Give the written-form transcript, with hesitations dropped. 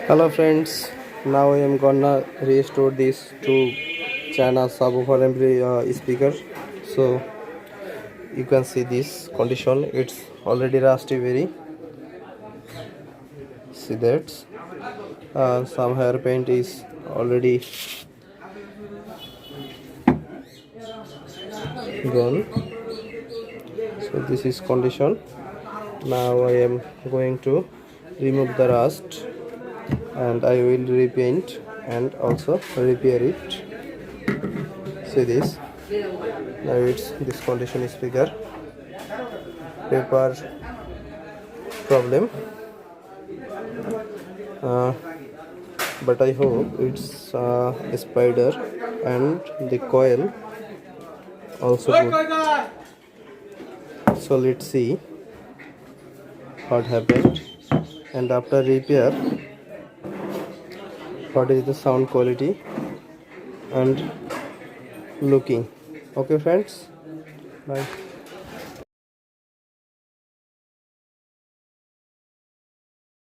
Hello friends, now I am gonna restore this to China subwoofer speaker. So you can see this condition, it's already rusty very. See that some hair paint is already gone. So this is condition. Now I am going to remove the rust and I will repaint and also repair it. See this. Now it's this condition speaker. Paper problem, uh, but I hope it's a spider and the coil also good. So let's see what happened, and after repair what is the sound quality and looking. Okay friends, bye.